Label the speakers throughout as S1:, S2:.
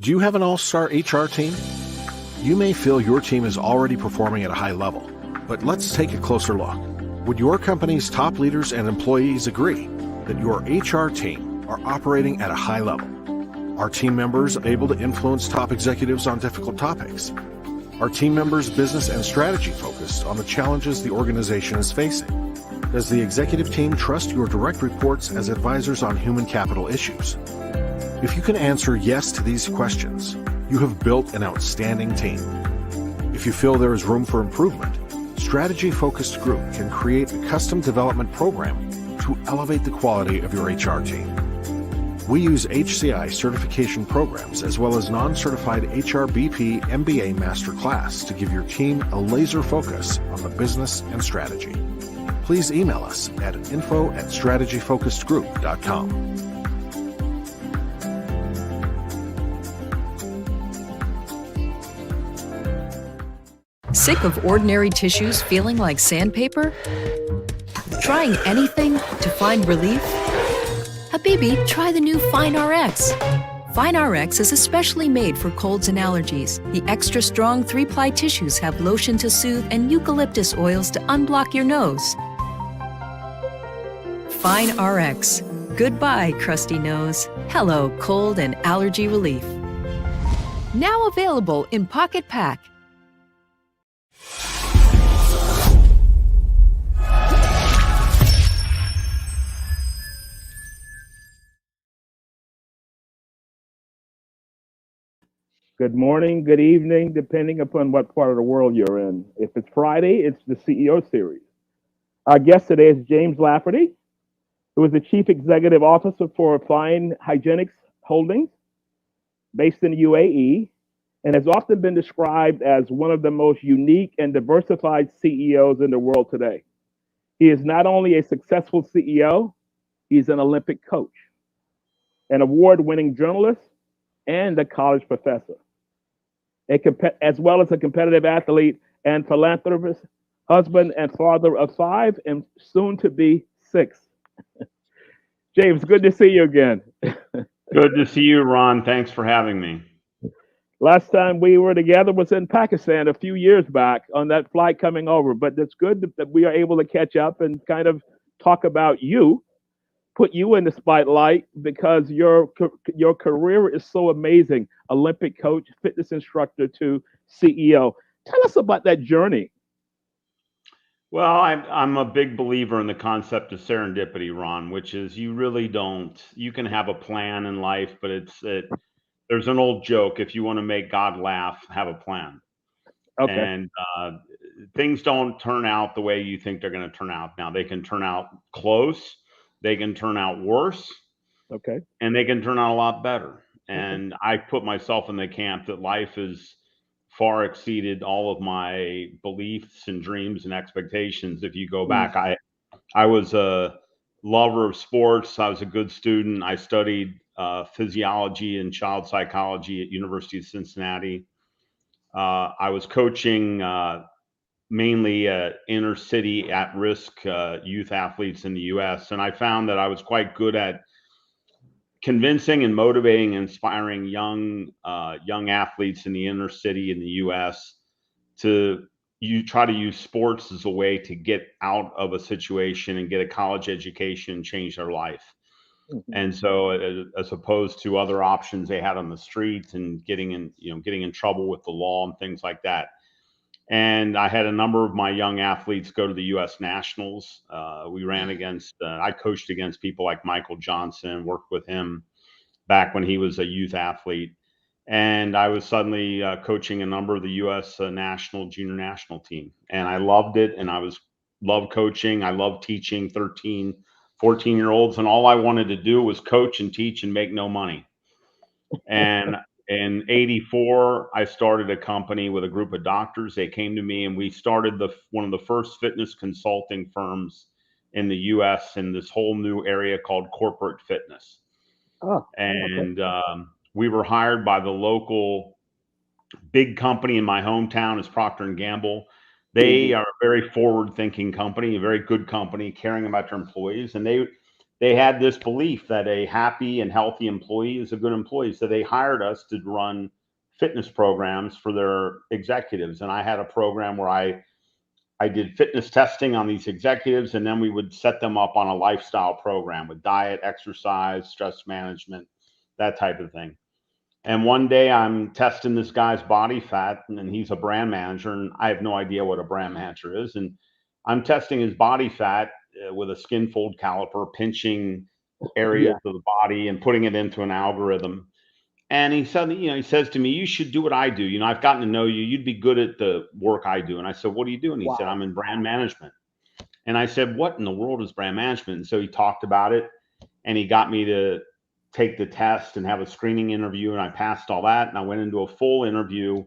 S1: Do you have an all-star HR team? You may feel your team is already performing at a high level, but let's take a closer look. Would your company's top leaders and employees agree that your HR team are operating at a high level? Are team members able to influence top executives on difficult topics? Are team members business and strategy focused on the challenges the organization is facing? Does the executive team trust your direct reports as advisors on human capital issues? If you can answer yes to these questions, you have built an outstanding team. If you feel there is room for improvement, Strategy Focused Group can create a custom development program to elevate the quality of your HR team. We use HCI certification programs as well as non-certified HRBP MBA Masterclass to give your team a laser focus on the business and strategy. Please email us at info@strategyfocusedgroup.com.
S2: Sick of ordinary tissues feeling like sandpaper? Trying anything to find relief? Habibi, try the new Fine RX. Fine RX is especially made for colds and allergies. The extra strong 3-ply tissues have lotion to soothe and eucalyptus oils to unblock your nose. Fine RX. Goodbye, crusty nose. Hello, cold and allergy relief. Now available in Pocket Pack.
S3: Good morning, good evening, depending upon what part of the world you're in. If it's Friday, it's the CEO series. Our guest today is James Lafferty, who is the Chief Executive Officer for Fine Hygienic Holding, based in the UAE, and has often been described as one of the most unique and diversified CEOs in the world today. He is not only a successful CEO, he's an Olympic coach, an award-winning journalist, and a college professor, as well as a competitive athlete and philanthropist, husband and father of 5 and soon to be 6. James, good to see you again.
S4: Good to see you, Ron. Thanks for having me.
S3: Last time we were together was in Pakistan a few years back on that flight coming over, but it's good that we are able to catch up and kind of talk about you, put you in the spotlight because your career is so amazing. Olympic coach, fitness instructor to CEO. Tell us about that journey.
S4: Well, I'm a big believer in the concept of serendipity, Ron, which is you can have a plan in life, but there's an old joke, if you want to make God laugh, have a plan. Okay. And things don't turn out the way you think they're going to turn out. Now, they can turn out close. They can turn out worse.
S3: Okay.
S4: And they can turn out a lot better. And I put myself in the camp that life has far exceeded all of my beliefs and dreams and expectations. If you go back, I was a lover of sports. I was a good student. I studied physiology and child psychology at University of Cincinnati. I was coaching mainly inner city at-risk youth athletes in the U.S. And I found that I was quite good at convincing and motivating, inspiring young athletes in the inner city in the U.S. to try to use sports as a way to get out of a situation and get a college education and change their life. And so as opposed to other options they had on the street and getting in trouble with the law and things like that. And I had a number of my young athletes go to the U.S. Nationals. We ran against, I coached against people like Michael Johnson, worked with him back when he was a youth athlete. And I was suddenly coaching a number of the U.S. Junior national team. And I loved it. And loved coaching. I loved teaching 13, 14-year-olds. And all I wanted to do was coach and teach and make no money. And in '84, I started a company with a group of doctors. They came to me and we started one of the first fitness consulting firms in the U.S. in this whole new area called corporate fitness. We were hired by the local big company in my hometown is Procter & Gamble. They are a very forward-thinking company, a very good company, caring about their employees. And they they had this belief that a happy and healthy employee is a good employee. So they hired us to run fitness programs for their executives. And I had a program where I did fitness testing on these executives, and then we would set them up on a lifestyle program with diet, exercise, stress management, that type of thing. And one day I'm testing this guy's body fat, and he's a brand manager, and I have no idea what a brand manager is. And I'm testing his body fat with a skin fold caliper, pinching areas of the body and putting it into an algorithm. And he suddenly, he says to me, "You should do what I do. I've gotten to know you. You'd be good at the work I do." And I said, "What do you do?" And he said, "I'm in brand management." And I said, "What in the world is brand management?" And so he talked about it, and he got me to take the test and have a screening interview. And I passed all that. And I went into a full interview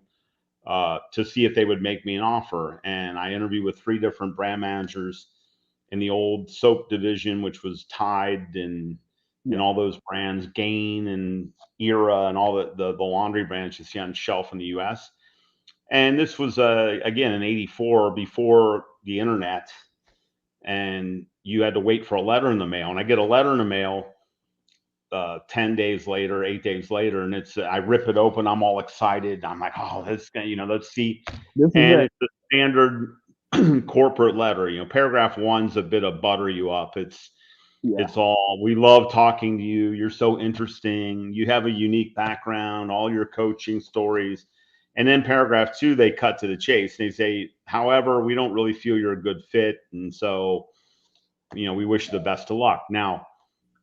S4: to see if they would make me an offer. And I interviewed with 3 different brand managers in the old soap division, which was Tide and all those brands, Gain and Era and all the laundry brands you see on shelf in the US. And this was, again, in 84, before the internet. And you had to wait for a letter in the mail. And I get a letter in the mail 10 days later, 8 days later, and I rip it open. I'm all excited. I'm like, "Oh, this, let's see." And it's the standard corporate letter. Paragraph 1's a bit of butter you up. It's all, "We love talking to you. You're so interesting. You have a unique background, all your coaching stories." And then paragraph 2, they cut to the chase. They say, "However, we don't really feel you're a good fit. And so, we wish you the best of luck." Now,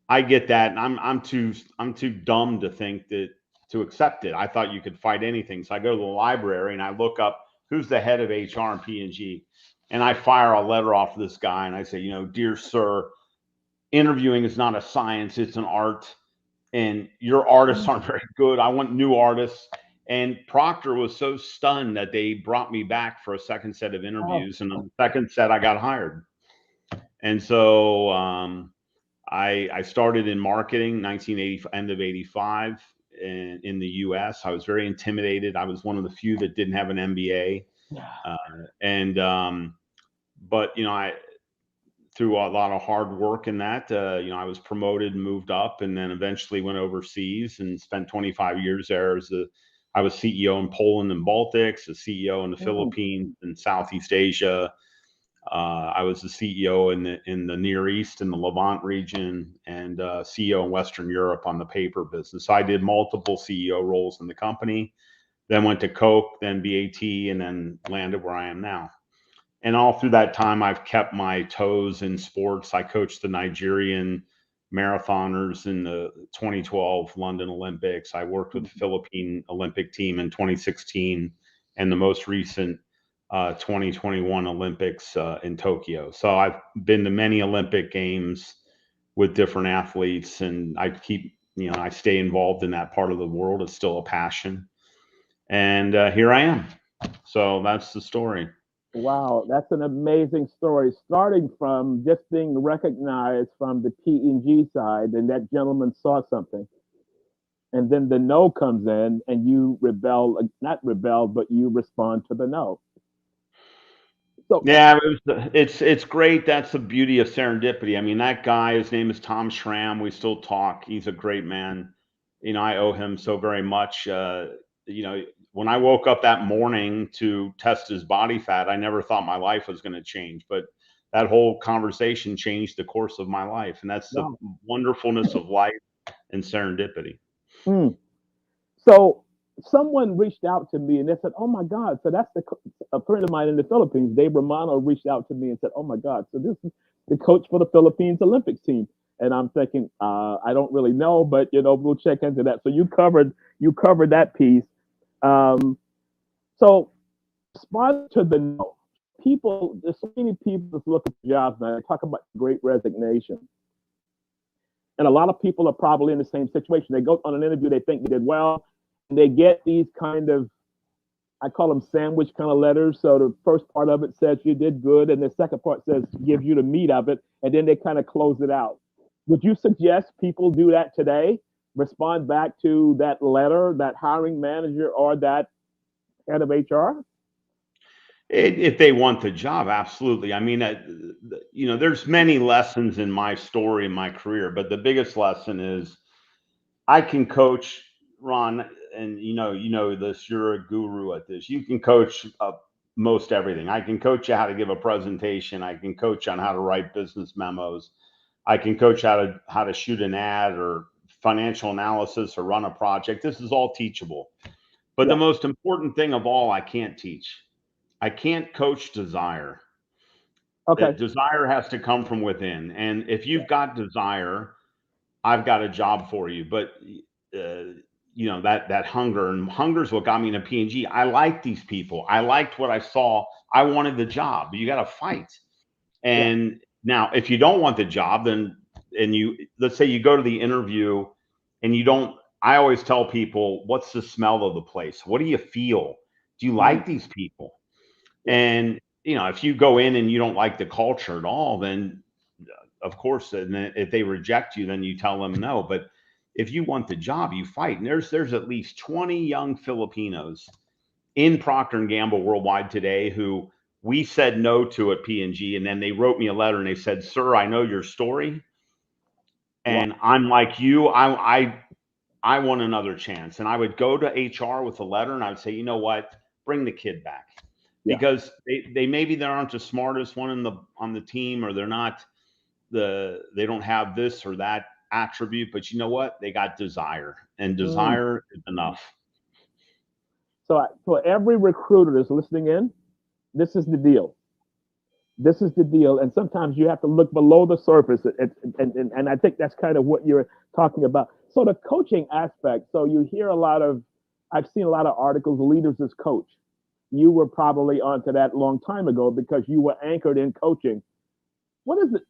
S4: I get that. And I'm too dumb to think to accept it. I thought you could fight anything. So I go to the library and I look up who's the head of HR and P&G. And I fire a letter off to this guy. And I say, "Dear sir, interviewing is not a science, it's an art. And your artists aren't very good. I want new artists." And Procter was so stunned that they brought me back for a second set of interviews. And on the second set, I got hired. And so I started in marketing, 1980, end of 85, in the US. I was very intimidated. I was one of the few that didn't have an MBA. But I, through a lot of hard work in that, I was promoted and moved up, and then eventually went overseas and spent 25 years there. I was CEO in Poland and Baltics, a CEO in the Philippines and Southeast Asia. I was the CEO in the Near East and the Levant region, and CEO in Western Europe on the paper business. So I did multiple CEO roles in the company, then went to Coke, then BAT, and then landed where I am now. And all through that time, I've kept my toes in sports. I coached the Nigerian marathoners in the 2012 London Olympics. I worked with the Philippine Olympic team in 2016 and the most recent 2021 Olympics in Tokyo. So I've been to many Olympic games with different athletes, and I keep, I stay involved in that part of the world. It's still a passion. And here I am. So that's the story.
S3: Wow, that's an amazing story. Starting from just being recognized from the P&G side, and that gentleman saw something. And then the no comes in, and you not rebel, but you respond to the no. So
S4: yeah, it's great. That's the beauty of serendipity. I mean, that guy, his name is Tom Schramm. We still talk. He's a great man. I owe him so very much. When I woke up that morning to test his body fat, I never thought my life was going to change, but that whole conversation changed the course of my life. And that's the wonderfulness of life and serendipity.
S3: So someone reached out to me and they said, "Oh my God." So that's a friend of mine in the Philippines, Dave Romano, reached out to me and said, "Oh my God. So this is the coach for the Philippines Olympics team." And I'm thinking, I don't really know, but we'll check into that. So you covered that piece. So respond to the no. People, there's so many people that look at jobs now. They talk about great resignation. And a lot of people are probably in the same situation. They go on an interview, they think they did well, and they get these kind of, I call them sandwich kind of letters. So the first part of it says you did good, and the second part says gives you the meat of it, and then they kind of close it out. Would you suggest people do that today? Respond back to that letter, that hiring manager, or that head of HR?
S4: If they want the job, absolutely. I mean, there's many lessons in my story, in my career, but the biggest lesson is I can coach, Ron, and you know this. You're a guru at this. You can coach most everything. I can coach you how to give a presentation. I can coach on how to write business memos. I can coach how to shoot an ad or financial analysis or run a project. This is all teachable. But the
S3: Yeah.
S4: most important thing of all, I can't teach. I can't coach desire.
S3: Okay.
S4: Desire has to come from within. And if
S3: Yeah.
S4: you've got desire, I've got a job for you. But that hunger, and hunger is what got me into P&G. I liked these people. I liked what I saw. I wanted the job. You got to fight.
S3: Yeah.
S4: And now, if you don't want the job, then let's say you go to the interview and you don't. I always tell people, what's the smell of the place? What do you feel? Do you
S3: Mhm.
S4: like these people?
S3: Yeah.
S4: And if you go in and you don't like the culture at all, then of course, and then if they reject you, then you tell them no. But if you want the job, you fight. And there's at least 20 young Filipinos in Procter and Gamble worldwide today who we said no to at P&G, and then they wrote me a letter and they said, "Sir, I know your story,
S3: Wow.
S4: and I'm like you. I want another chance." And I would go to HR with a letter and I would say, "You know what? Bring the kid back."
S3: Yeah.
S4: Because they maybe they aren't the smartest one on the team, or they don't have this or that attribute, but you know what? They got desire, and
S3: Mm.
S4: desire is enough.
S3: So every recruiter that's listening in, this is the deal. This is the deal. And sometimes you have to look below the surface. And I think that's kind of what you're talking about. So the coaching aspect. So you hear a lot of, I've seen a lot of articles, leaders as coach. You were probably onto that long time ago because you were anchored in coaching. What is it,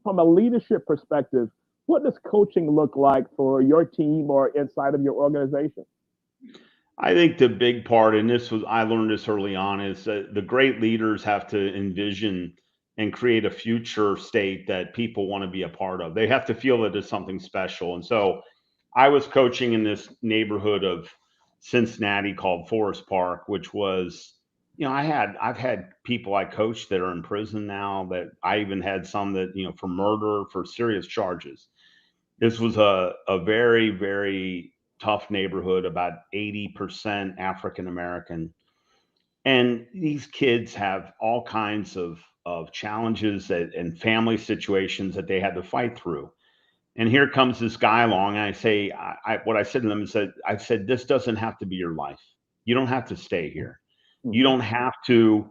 S3: from a leadership perspective, what does coaching look like for your team or inside of your organization?
S4: I think the big part, and I learned this early on, is that the great leaders have to envision and create a future state that people want to be a part of. They have to feel that it's something special. And so I was coaching in this neighborhood of Cincinnati called Forest Park, which was, I've had people I coached that are in prison now, that I even had some that, for murder, for serious charges. This was a very, very tough neighborhood, about 80% African American. And these kids have all kinds of challenges and family situations that they had to fight through. And here comes this guy along, and I say, what I said to them is that I said, this doesn't have to be your life. You don't have to stay here. You
S3: Mm-hmm.
S4: don't have to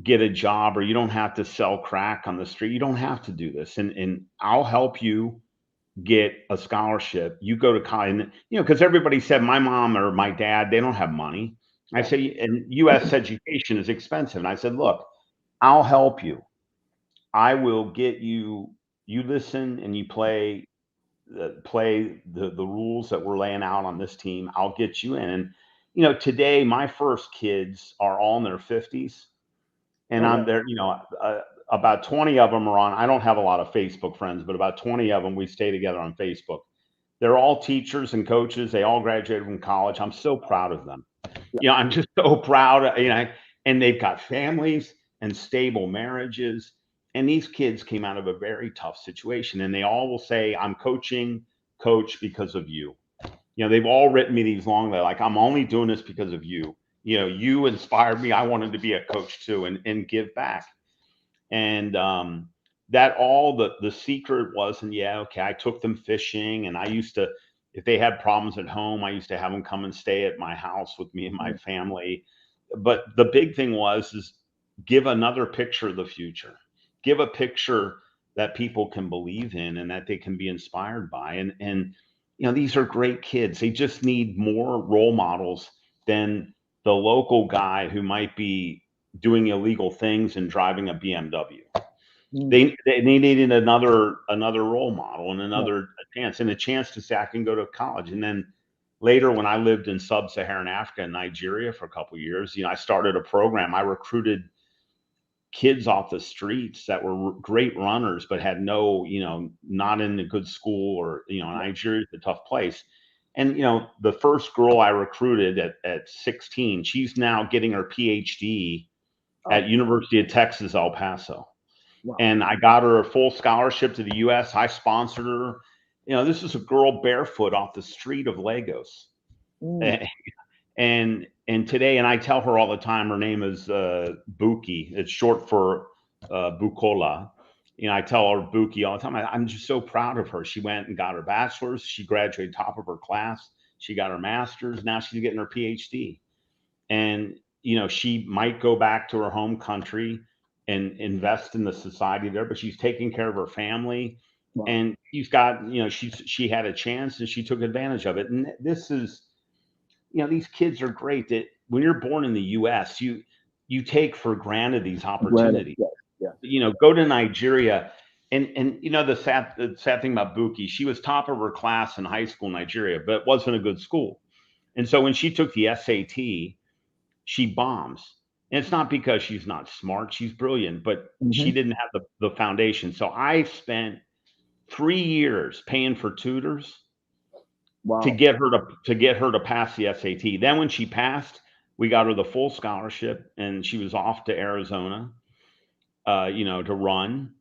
S4: get a job, or you don't have to sell crack on the street. You don't have to do this. And I'll help you get a scholarship. You go to college, because everybody said my mom or my dad, they don't have money. I
S3: Yeah.
S4: say, and US education is expensive. And I said, look, I'll help you. I will get you, you listen and you play the rules that we're laying out on this team. I'll get you in. And, today my first kids are all in their 50s, and
S3: Oh,
S4: I'm
S3: wow.
S4: there, about 20 of them are on. I don't have a lot of Facebook friends, but about 20 of them, we stay together on Facebook. They're all teachers and coaches. They all graduated from college. I'm so proud of them.
S3: Yeah.
S4: I'm just so proud, and they've got families and stable marriages. And these kids came out of a very tough situation, and they all will say, I'm coaching, coach, because of you. They've all written me these long, they're like, I'm only doing this because of you. You inspired me. I wanted to be a coach too, and give back. And that all the secret wasn't, yeah, okay, I took them fishing, and I used to, if they had problems at home, I used to have them come and stay at my house with me and my family. But the big thing is give another picture of the future. Give a picture that people can believe in and that they can be inspired by. And these are great kids. They just need more role models than the local guy who might be doing illegal things and driving a BMW.
S3: Mm.
S4: They needed another role model and
S3: Yeah.
S4: another chance, and a chance to say I can go to college. And then later, when I lived in sub-Saharan Africa and Nigeria for a couple of years, I started a program. I recruited kids off the streets that were great runners, but had no, not in a good school, or, Nigeria's a tough place. And, the first girl I recruited at 16, she's now getting her PhD at University of Texas, El Paso.
S3: Wow.
S4: And I got her a full scholarship to the U.S. I sponsored her. This is a girl barefoot off the street of Lagos.
S3: Mm.
S4: And today, and I tell her all the time, her name is Buki. It's short for Bukola. I tell her Buki all the time. I'm just so proud of her. She went and got her bachelor's. She graduated top of her class. She got her master's. Now she's getting her PhD. And, she might go back to her home country and invest in the society there, but she's taking care of her family.
S3: Wow.
S4: And she's got, she had a chance and she took advantage of it. And this is, these kids are great that when you're born in the US, you take for granted these opportunities.
S3: Yes.
S4: Go to Nigeria and the sad thing about Buki, she was top of her class in high school in Nigeria, but it wasn't a good school. And so when she took the SAT, she bombs. And it's not because she's not smart, she's brilliant, but she didn't have the foundation. So I spent 3 years paying for tutors.
S3: Wow.
S4: to get her to pass the SAT. Then when she passed, we got her the full scholarship and she was off to Arizona, to run.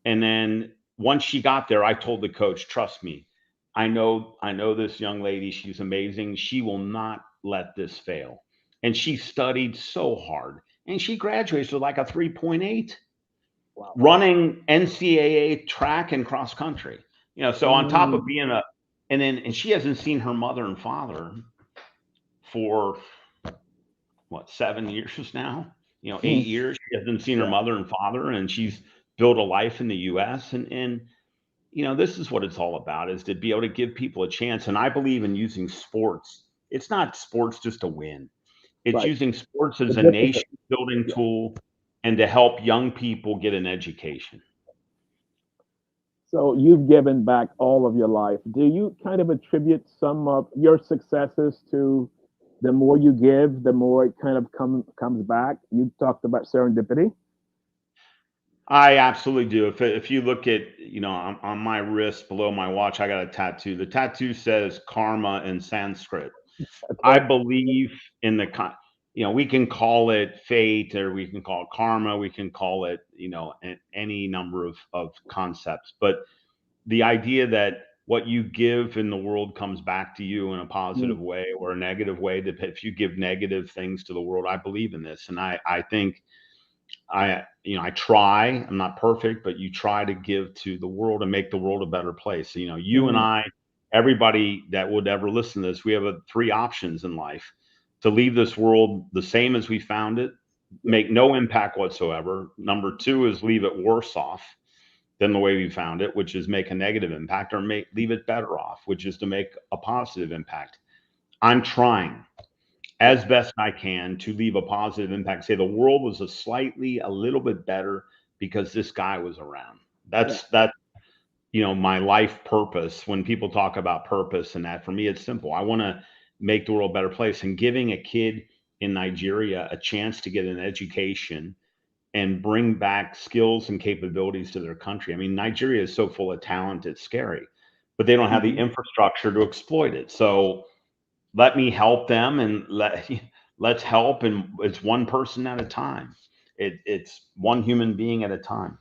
S4: And then once she got there, I told the coach, trust me, I know this young lady, she's amazing. She will not let this fail. And she studied so hard and she graduates with like a 3.8.
S3: Wow.
S4: Running NCAA track and cross country. So on top of being and she hasn't seen her mother and father for 7 years now, 8 years. She hasn't seen her mother and father, and she's built a life in the US. And this is what it's all about, is to be able to give people a chance. And I believe in using sports. It's not sports just to win. It's using sports as a nation building tool and to help young people get an education.
S3: So you've given back all of your life. Do you kind of attribute some of your successes to the more you give, the more it kind of comes back? You talked about serendipity.
S4: I absolutely do. If you look at, on my wrist below my watch, I got a tattoo. The tattoo says karma in Sanskrit. I believe in we can call it fate, or we can call it karma. We can call it, any number of concepts. But the idea that what you give in the world comes back to you in a positive way or a negative way, that if you give negative things to the world, I believe in this. And I think I try, I'm not perfect, but you try to give to the world and make the world a better place. So, you and I, everybody that would ever listen to this, we have 3 options in life: to leave this world the same as we found it, make no impact whatsoever. Number 2 is leave it worse off than the way we found it, which is make a negative impact, or leave it better off, which is to make a positive impact. I'm trying as best I can to leave a positive impact. Say the world was a little bit better because this guy was around. That's my life purpose. When people talk about purpose and that, for me, it's simple. I want to make the world a better place, and giving a kid in Nigeria a chance to get an education and bring back skills and capabilities to their country. I mean, Nigeria is so full of talent, it's scary, but they don't have the infrastructure to exploit it. So let me help them, and let's help. And it's one person at a time. It's one human being at a time.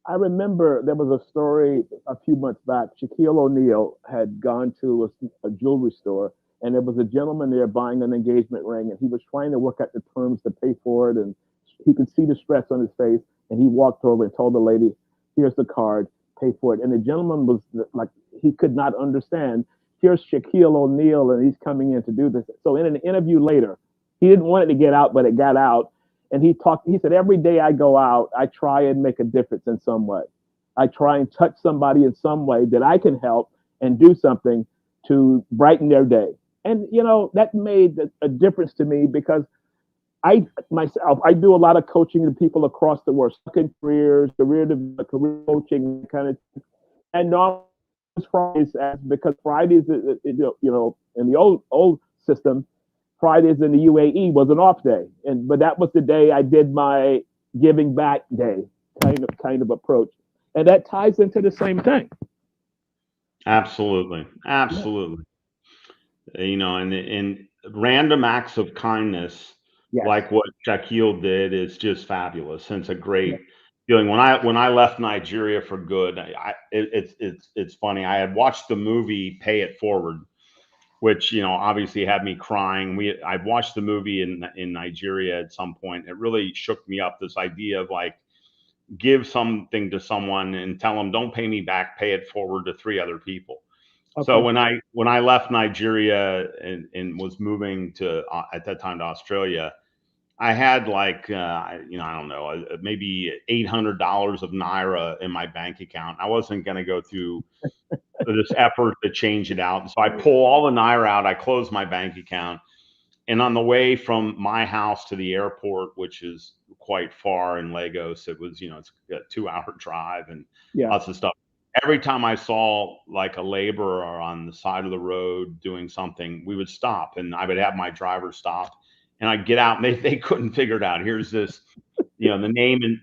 S3: I remember there was a story a few months back. Shaquille O'Neal had gone to a jewelry store, and there was a gentleman there buying an engagement ring, and he was trying to work out the terms to pay for it, and he could see the stress on his face. And he walked over and told the lady, "Here's the card, pay for it." And the gentleman was like, he could not understand. Here's Shaquille O'Neal, and he's coming in to do this. So in an interview later, he didn't want it to get out, but it got out. And he said, every day I go out, I try and make a difference in some way. I try and touch somebody in some way that I can help and do something to brighten their day. And, that made a difference to me, because I do a lot of coaching to people across the world, second careers, career coaching, kind of thing. And normally Fridays, because Fridays, in the old system, Fridays in the UAE was an off day, but that was the day I did my giving back day kind of approach, and that ties into the same thing.
S4: Absolutely. And random acts of kindness
S3: Yes.
S4: like what Shaquille did is just fabulous. And it's a
S3: Yeah.
S4: great feeling. When I left Nigeria for good, it's funny. I had watched the movie Pay It Forward, which obviously had me crying. I watched the movie in Nigeria at some point. It really shook me up. This idea of like, give something to someone and tell them, don't pay me back, pay it forward to three other people. So
S3: Okay.
S4: when I left Nigeria and was moving to at that time to Australia, I had like I don't know, maybe $800 of naira in my bank account. I wasn't going to go through this effort to change it out. So I pull all the naira out. I close my bank account, and on the way from my house to the airport, which is quite far in Lagos, it was it's a 2-hour drive and
S3: Yeah.
S4: lots of stuff. Every time I saw like a laborer on the side of the road doing something, we would stop, and I would have my driver stop, and I'd get out, and they couldn't figure it out. Here's this, the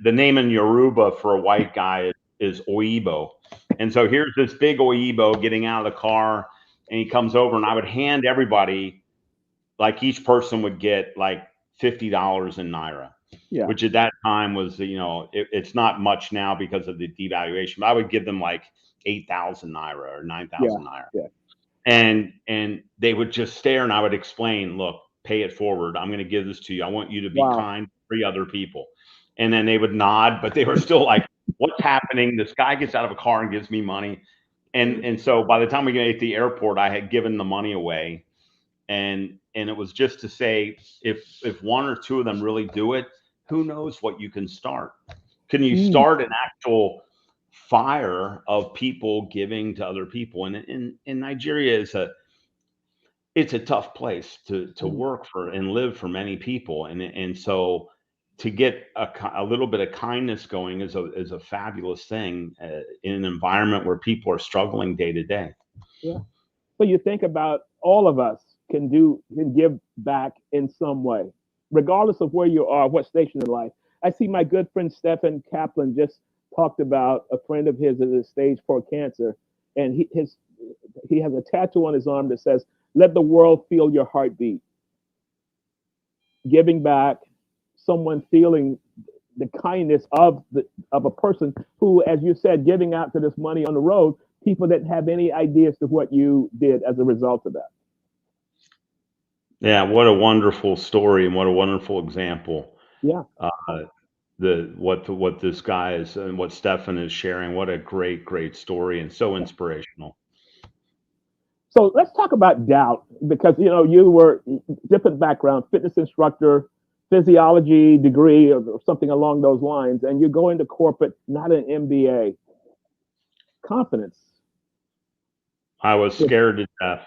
S4: name in Yoruba for a white guy is Oibo, and so here's this big Oibo getting out of the car, and he comes over, and I would hand everybody, like each person would get like $50 in naira,
S3: Yeah.
S4: which at that time was, it's not much now because of the devaluation, but I would give them like 8,000 naira or 9,000 naira.
S3: Yeah.
S4: And they would just stare, and I would explain, look, pay it forward. I'm going to give this to you. I want you to be
S3: Wow.
S4: kind to three other people. And then they would nod, but they were still like, what's happening? This guy gets out of a car and gives me money. And so by the time we get to the airport, I had given the money away. And it was just to say, if one or two of them really do it, who knows what you can start? Can you start an actual fire of people giving to other people? And in Nigeria it's a tough place to work for and live for many people, and so to get a little bit of kindness going is a fabulous thing in an environment where people are struggling day to day.
S3: Yeah. So you think about all of us can give back in some way, regardless of where you are, what station in life. I see my good friend Stephen Kaplan just talked about a friend of his that is stage 4 cancer, and he has a tattoo on his arm that says, "Let the world feel your heartbeat." Giving back, someone feeling the kindness of a person who, as you said, giving out to this money on the road, people that have any ideas to what you did as a result of that.
S4: Yeah, what a wonderful story and what a wonderful example.
S3: Yeah.
S4: Uh, what this guy is and what Stefan is sharing. What a great story and so inspirational.
S3: So let's talk about doubt, because you were different background, fitness instructor, physiology degree, or something along those lines, and you go into corporate, not an MBA. Confidence.
S4: I was scared to death.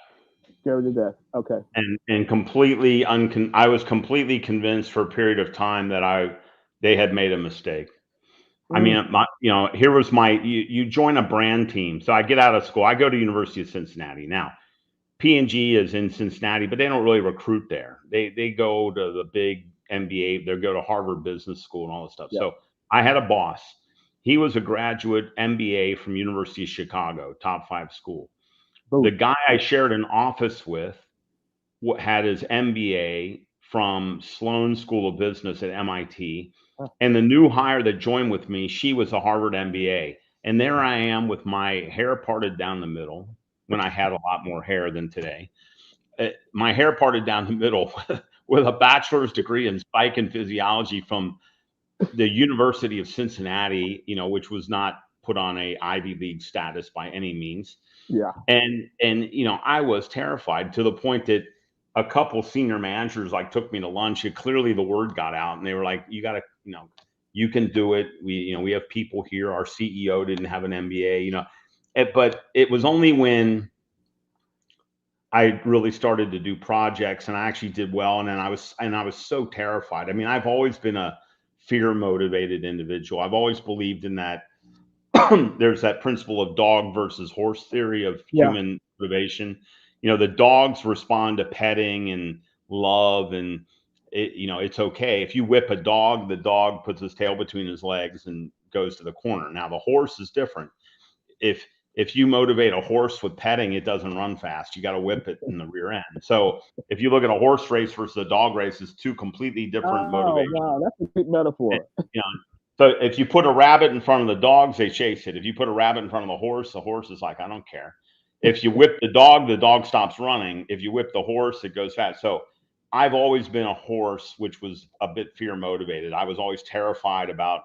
S3: Scared to death. Okay.
S4: And completely I was completely convinced for a period of time that they had made a mistake. I mean, here was you join a brand team. So I get out of school. I go to University of Cincinnati. Now, P&G is in Cincinnati, but they don't really recruit there. They go to the big MBA. They go to Harvard Business School and all this stuff.
S3: Yeah.
S4: So I had a boss. He was a graduate MBA from University of Chicago, top 5 school.
S3: Boom.
S4: The guy I shared an office with had his MBA from Sloan School of Business at MIT. And the new hire that joined with me, she was a Harvard MBA. And there I am with my hair parted down the middle, when I had a lot more hair than today. My hair parted down the middle with a bachelor's degree in psych and physiology from the University of Cincinnati, which was not put on a Ivy League status by any means.
S3: Yeah.
S4: And I was terrified, to the point that a couple senior managers took me to lunch, and clearly the word got out, and they were like, you got to, you can do it. We have people here. Our CEO didn't have an MBA, but it was only when I really started to do projects and I actually did well. And then I was so terrified. I mean, I've always been a fear motivated individual. I've always believed in that. There's that principle of dog versus horse theory of human motivation. The dogs respond to petting and love, and it's okay. If you whip a dog, the dog puts his tail between his legs and goes to the corner. Now the horse is different. If if you motivate a horse with petting, it doesn't run fast. You got to whip it in the rear end. So if you look at a horse race versus a dog race, it's two completely different
S3: Oh,
S4: motivations.
S3: wow. That's a great
S4: And,
S3: metaphor.
S4: you know, so if you put a rabbit in front of the dogs, they chase it. If you put a rabbit in front of the horse is like, I don't care. If you whip the dog stops running. If you whip the horse, it goes fast. So I've always been a horse, which was a bit fear motivated. I was always terrified about,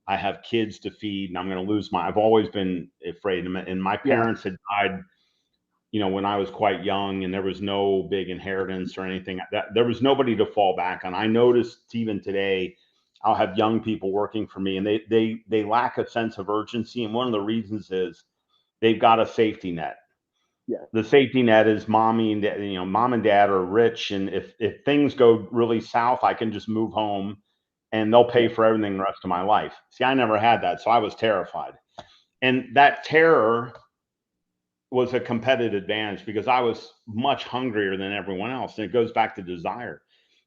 S4: I have kids to feed and I'm going to lose I've always been afraid. And my
S3: Yeah.
S4: parents had died, you know, when I was quite young, and there was no big inheritance or anything. There was nobody to fall back on. I noticed even today, I'll have young people working for me, and they lack a sense of urgency. And one of the reasons is they've got a safety net.
S3: Yeah.
S4: The safety net is mommy and dad, you know, mom and dad are rich, and if things go really south, I can just move home, and they'll pay for everything the rest of my life. See, I never had that, so I was terrified, and that terror was a competitive advantage because I was much hungrier than everyone else. And it goes back to desire.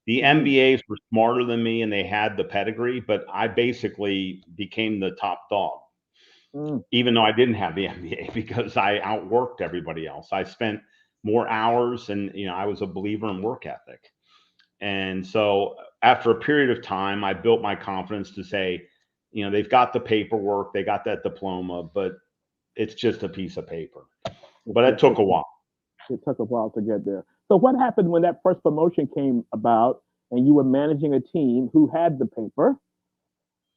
S4: The MBAs were smarter than me and they had the pedigree, but I basically became the top dog, even though I didn't have the MBA, because I outworked everybody else. I spent more hours, and, you know, I was a believer in work ethic. And so after a period of time, I built my confidence to say, you know, they've got the paperwork, they got that diploma, but it's just a piece of paper. But it took a while.
S3: It took a while to get there. So what happened when that first promotion came about and you were managing a team who had the paper?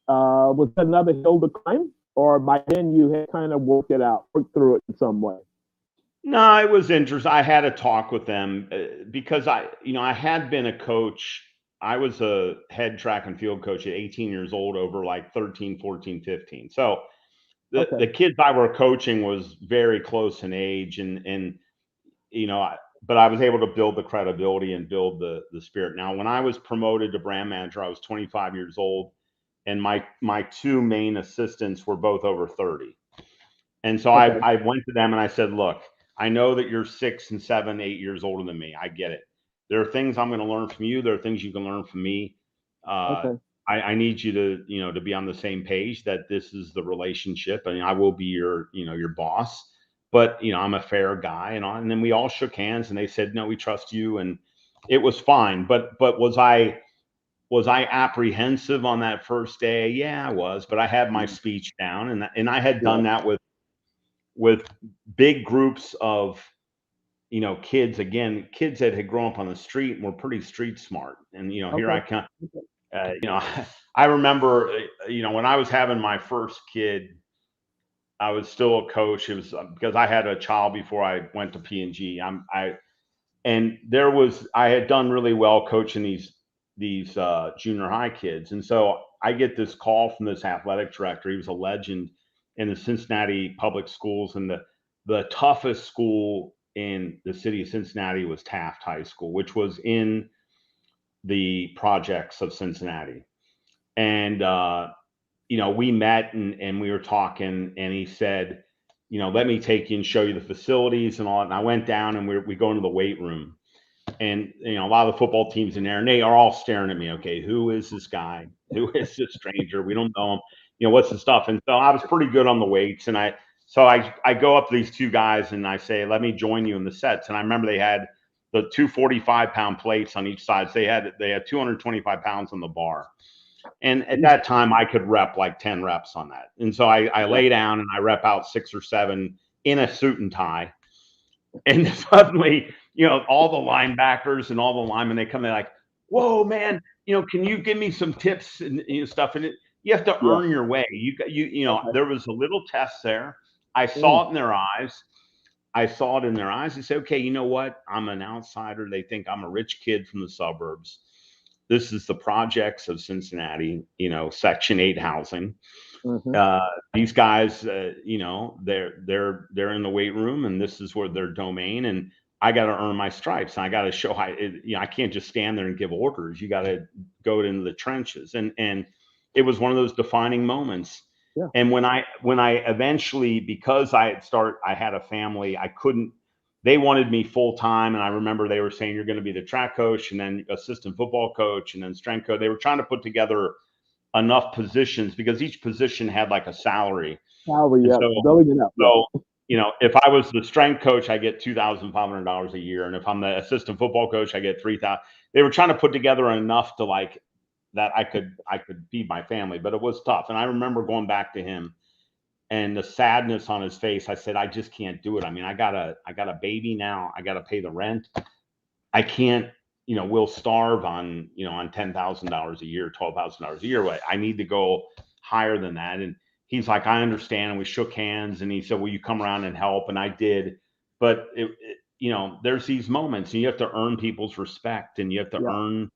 S3: Was that another hill to climb? Or by then you had kind of worked through it in some way?
S4: No, it was interesting. I had a talk with them because I had been a coach. I was a head track and field coach at 18 years old over like 13, 14, 15. So the kids I were coaching was very close in age, and but I was able to build the credibility and build the spirit. Now, when I was promoted to brand manager, I was 25 years old, and my two main assistants were both over 30. And so I went to them and I said, look, I know that you're 6 and 7, 8 years older than me. I get it. There are things I'm going to learn from you. There are things you can learn from me. I need you to be on the same page, that this is the relationship. I mean, I will be your boss, but I'm a fair guy, and then we all shook hands and they said, no, we trust you. And it was fine. But was I apprehensive on that first day? Yeah, I was, but I had my speech down, and I had done that with big groups of kids, again, kids that had grown up on the street and were pretty street smart. And here I come. I remember, when I was having my first kid, I was still a coach. It was because I had a child before I went to P&G. I had done really well coaching these junior high kids. And so I get this call from this athletic director. He was a legend in the Cincinnati public schools, and the toughest school in the city of Cincinnati was Taft High School, which was in the projects of Cincinnati. And we met and we were talking, and he said, let me take you and show you the facilities and all that. And I went down and we go into the weight room, and a lot of the football teams in there, and they are all staring at me. Okay, who is this guy? Who is this stranger? We don't know him. What's the stuff? And so I was pretty good on the weights, and I go up to these two guys and I say, let me join you in the sets. And I remember they had the 245-pound plates on each side. So they had 225 pounds on the bar. And at that time, I could rep like 10 reps on that. And so I lay down and I rep out 6 or 7 in a suit and tie. And suddenly, all the linebackers and all the linemen, they come in like, whoa, man, can you give me some tips and stuff? And you have to earn your way. There was a little test there. I saw it in their eyes. They say, okay, you know what? I'm an outsider. They think I'm a rich kid from the suburbs. This is the projects of Cincinnati, Section 8 housing. These guys, they're in the weight room, and this is where their domain. And I got to earn my stripes. And I got to show I can't just stand there and give orders. You got to go into the trenches. And it was one of those defining moments. Yeah. And when I eventually, because I had a family, they wanted me full time. And I remember they were saying, you're going to be the track coach and then assistant football coach and then strength coach. They were trying to put together enough positions because each position had like a salary.
S3: Building it up.
S4: So if I was the strength coach, I get $2,500 a year, and if I'm the assistant football coach, I get 3,000. They were trying to put together enough to like that I could feed my family, but it was tough. And I remember going back to him and the sadness on his face. I said, I just can't do it. I mean, I got a baby now. I got to pay the rent. I can't, we'll starve on $10,000 a year, $12,000 a year. I need to go higher than that. And he's like, I understand. And we shook hands and he said, will you come around and help? And I did. But there's these moments and you have to earn people's respect, and you have to earn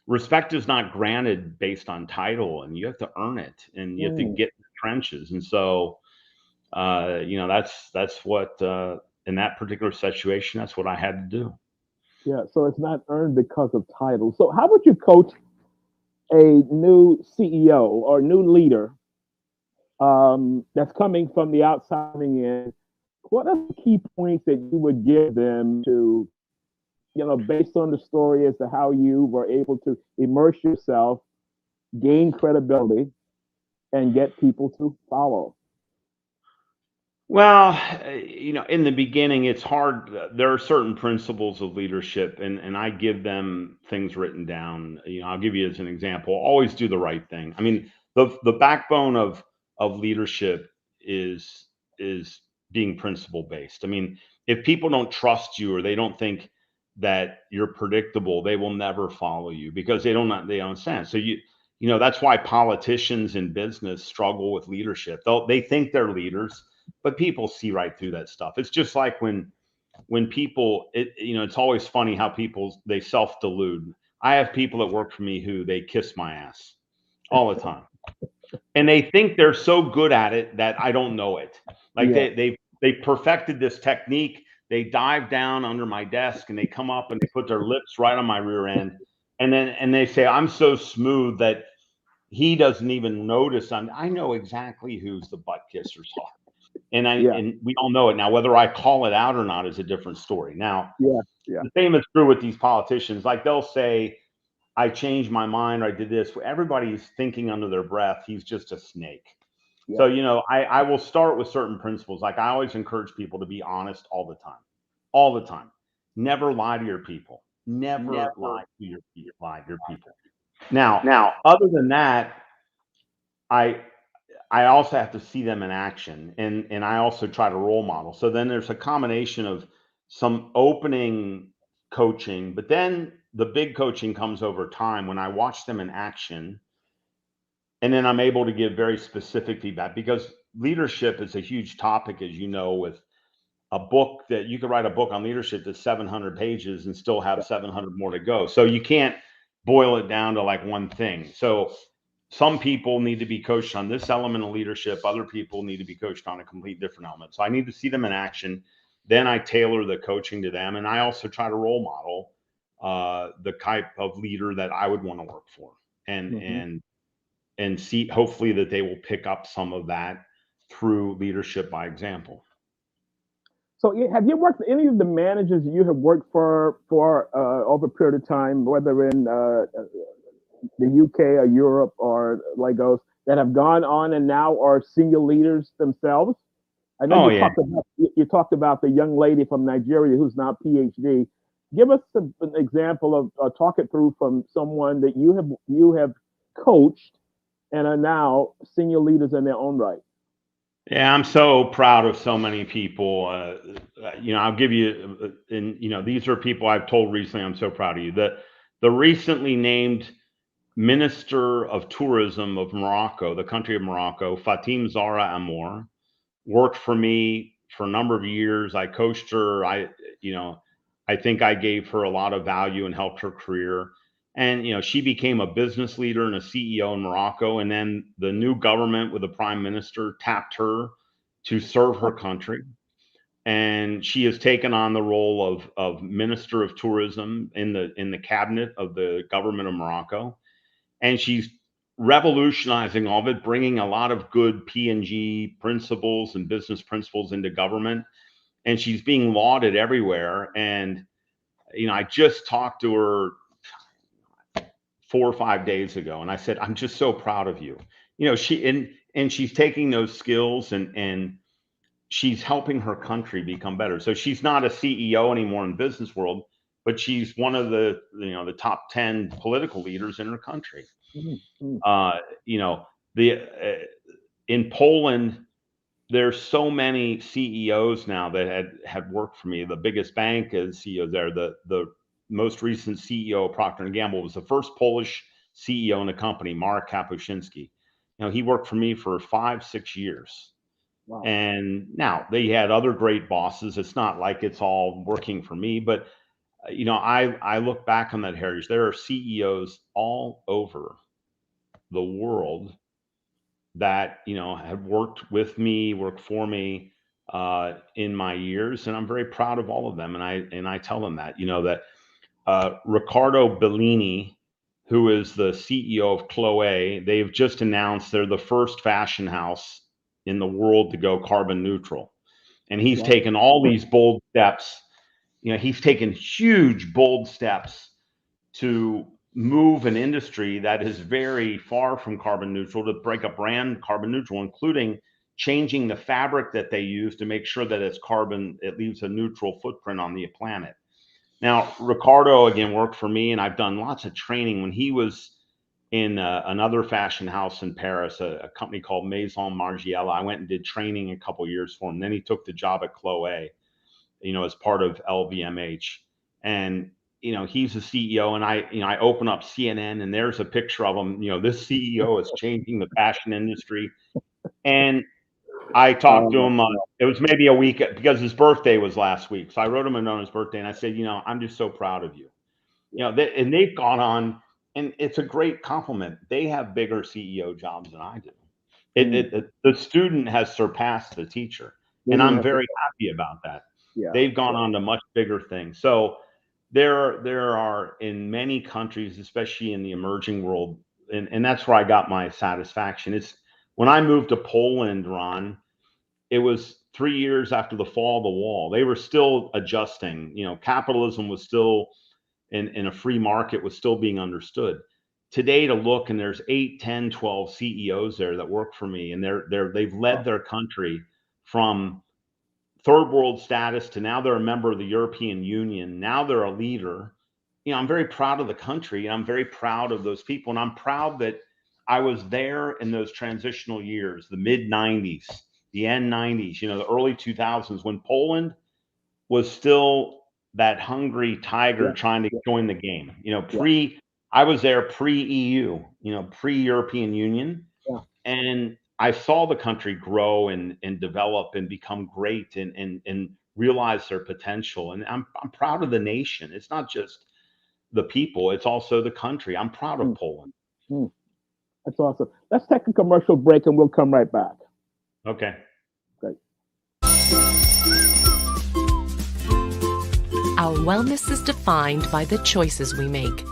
S4: respect is not granted based on title, and you have to earn it, and you have to get in the trenches. And so, that's what, in that particular situation, that's what I had to do.
S3: Yeah, so it's not earned because of title. So how would you coach a new CEO or new leader that's coming from the outside in? What are the key points that you would give them to, based on the story as to how you were able to immerse yourself, gain credibility, and get people to follow?
S4: Well, in the beginning, it's hard. There are certain principles of leadership, and I give them things written down. I'll give you as an example. Always do the right thing. I mean, the backbone of leadership is being principle based. I mean, if people don't trust you or they don't think that you're predictable, they will never follow you because they don't understand. So that's why politicians in business struggle with leadership. They think they're leaders, but people see right through that stuff. It's just like when people, it's always funny how people, they self-delude. I have people that work for me who they kiss my ass all the time. And they think they're so good at it that I don't know it. Like they perfected this technique. They dive down under my desk and they come up and they put their lips right on my rear end. And they say, I'm so smooth that he doesn't even notice. I know exactly who's the butt kissers are. And we all know it. Now, whether I call it out or not is a different story. Now, the same is true with these politicians. Like they'll say, I changed my mind, or I did this. Everybody's thinking under their breath, he's just a snake. So, I will start with certain principles. Like I always encourage people to be honest all the time. Never lie to your people. Never lie to your people. Now, other than that, I also have to see them in action, and I also try to role model. So then there's a combination of some opening coaching, but then the big coaching comes over time when I watch them in action, and then I'm able to give very specific feedback because leadership is a huge topic, as you know, with a book that you could write a book on leadership that's 700 pages and still have 700 more to go. So you can't boil it down to like one thing. So some people need to be coached on this element of leadership. Other people need to be coached on a complete different element. So I need to see them in action. Then I tailor the coaching to them. And I also try to role model the type of leader that I would want to work for, and see hopefully that they will pick up some of that through leadership by example.
S3: So have you worked with any of the managers you have worked for over a period of time, whether in the UK or Europe or Lagos, that have gone on and now are senior leaders themselves? I know you talked about the young lady from Nigeria who's now PhD. Give us an example of talk it through from someone that you have coached and are now senior leaders in their own right.
S4: Yeah, I'm so proud of so many people. I'll give you, and these are people I've told recently. I'm so proud of you. The recently named Minister of Tourism of Morocco, the country of Morocco, Fatim Zahra Amour, worked for me for a number of years. I coached her. I think I gave her a lot of value and helped her career. And, she became a business leader and a CEO in Morocco. And then the new government with the prime minister tapped her to serve her country. And she has taken on the role of Minister of Tourism in the cabinet of the government of Morocco. And she's revolutionizing all of it, bringing a lot of good P&G principles and business principles into government. And she's being lauded everywhere. And, I just talked to her 4 or 5 days ago, and I said, I'm just so proud of you. She's taking those skills and she's helping her country become better. So she's not a CEO anymore in the business world, but she's one of the the top 10 political leaders in her country.
S3: Mm-hmm.
S4: You know, the in Poland, there's so many CEOs now that had worked for me. The biggest bank is CEO there. The most recent CEO of Procter & Gamble was the first Polish CEO in the company, Marek Kapuscinski. He worked for me for 5-6 years.
S3: Wow.
S4: And now they had other great bosses. It's not like it's all working for me, but I look back on that heritage. There are CEOs all over the world that have worked with me, worked for me in my years, and I'm very proud of all of them. And I tell them that Riccardo Bellini, who is the CEO of Chloe, they've just announced they're the first fashion house in the world to go carbon neutral, and he's taken all these bold steps. He's taken huge bold steps to move an industry that is very far from carbon neutral, to break a brand carbon neutral, including changing the fabric that they use to make sure that it leaves a neutral footprint on the planet. Now, Ricardo, again, worked for me, and I've done lots of training. When he was in another fashion house in Paris, a company called Maison Margiela, I went and did training a couple years for him. Then he took the job at Chloe, as part of LVMH. And he's the CEO, and I open up CNN, and there's a picture of him. This CEO is changing the fashion industry. And I talked to him. It was maybe a week, because his birthday was last week. So I wrote him a note on his birthday, and I said, I'm just so proud of you. And they've gone on, and it's a great compliment. They have bigger CEO jobs than I do. The student has surpassed the teacher, and I'm very happy about that.
S3: Yeah.
S4: They've gone on to much bigger things. So there are in many countries, especially in the emerging world, and that's where I got my satisfaction. It's when I moved to Poland, Ron, it was 3 years after the fall of the wall. They were still adjusting. Capitalism was still in a free market, was still being understood. Today, to look, and there's 8, 10, 12 CEOs there that work for me, and they've led their country from third world status to now they're a member of the European Union. Now they're a leader. I'm very proud of the country, and I'm very proud of those people. And I'm proud that I was there in those transitional years, the mid 90s, the end 90s, the early 2000s, when Poland was still that hungry tiger trying to join the game. I was there pre-EU, pre-European Union.
S3: Yeah.
S4: And I saw the country grow and develop and become great and realize their potential. And I'm proud of the nation. It's not just the people, it's also the country. I'm proud of Poland.
S3: That's awesome. Let's take a commercial break, and we'll come right back.
S4: Okay.
S3: Great.
S5: Our wellness is defined by the choices we make.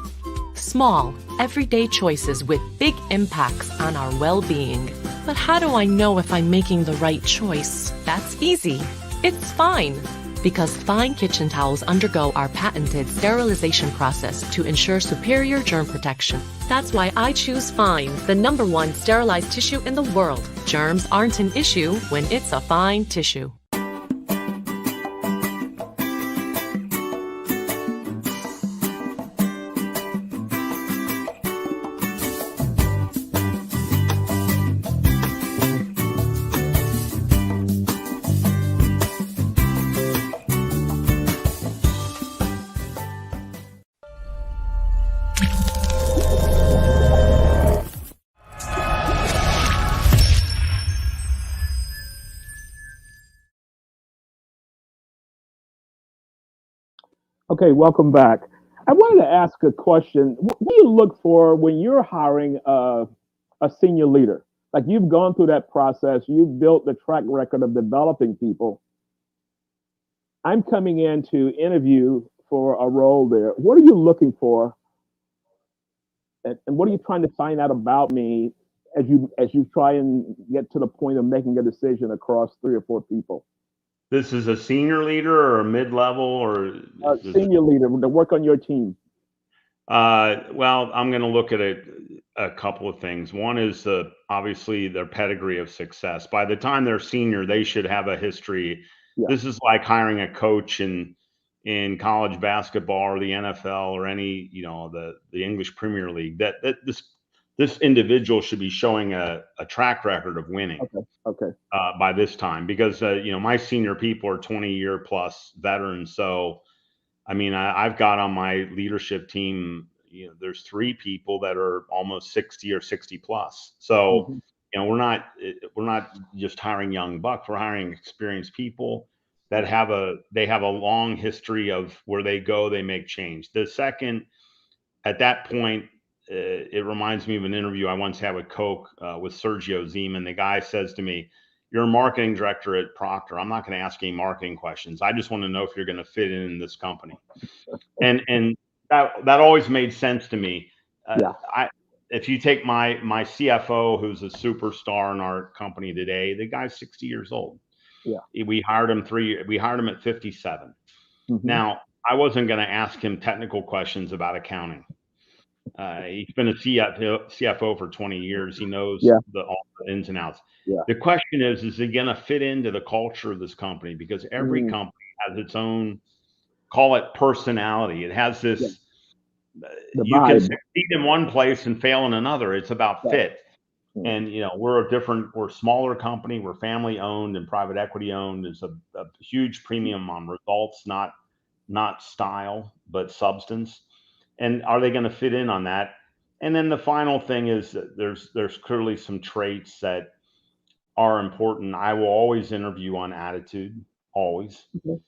S5: Small, everyday choices with big impacts on our well-being. But how do I know if I'm making the right choice? That's easy. It's Fine. Because Fine kitchen towels undergo our patented sterilization process to ensure superior germ protection. That's why I choose Fine, the #1 sterilized tissue in the world. Germs aren't an issue when it's a Fine tissue.
S3: Okay, welcome back. I wanted to ask a question. What do you look for when you're hiring a senior leader? Like, you've gone through that process, you've built the track record of developing people. I'm coming in to interview for a role there. What are you looking for? And what are you trying to find out about me as you try and get to the point of making a decision across 3 or 4 people?
S4: This is a senior leader or a mid-level or
S3: Senior leader to work on your team.
S4: Well, I'm going to look at a couple of things. One is obviously their pedigree of success. By the time they're senior, they should have a history.
S3: Yeah.
S4: This is like hiring a coach in college basketball or the NFL or any, the English Premier League. That this individual should be showing a track record of winning.
S3: Okay.
S4: By this time, because my senior people are 20-year plus veterans. So I mean, I've got on my leadership team, there's 3 people that are almost 60 or 60 plus. So,
S3: Mhm.
S4: We're not just hiring young bucks. We're hiring experienced people that have a long history of where they go, they make change. The second, at that point, it reminds me of an interview I once had with Coke with Sergio Zeman. The guy says to me, "You're a marketing director at Procter. I'm not going to ask any marketing questions. I just want to know if you're going to fit in this company." And that always made sense to me.
S3: Yeah.
S4: If you take my CFO, who's a superstar in our company today, the guy's 60 years old.
S3: Yeah.
S4: We hired him at 57.
S3: Mhm.
S4: Now, I wasn't going to ask him technical questions about accounting. He's been a CFO for 20 years. He knows
S3: Yeah.
S4: all the ins and outs.
S3: Yeah.
S4: The question is he going to fit into the culture of this company? Because every
S3: Mm.
S4: company has its own, call it personality. It has this,
S3: The
S4: you can
S3: vibe.
S4: succeed in one place and fail in another. It's about
S3: Right.
S4: fit.
S3: Mm.
S4: And, we're a smaller company. We're family owned and private equity owned. There's a huge premium on results, not style, but substance. And are they going to fit in on that? And then the final thing is that there's clearly some traits that are important. I will always interview on attitude, always.
S3: Okay.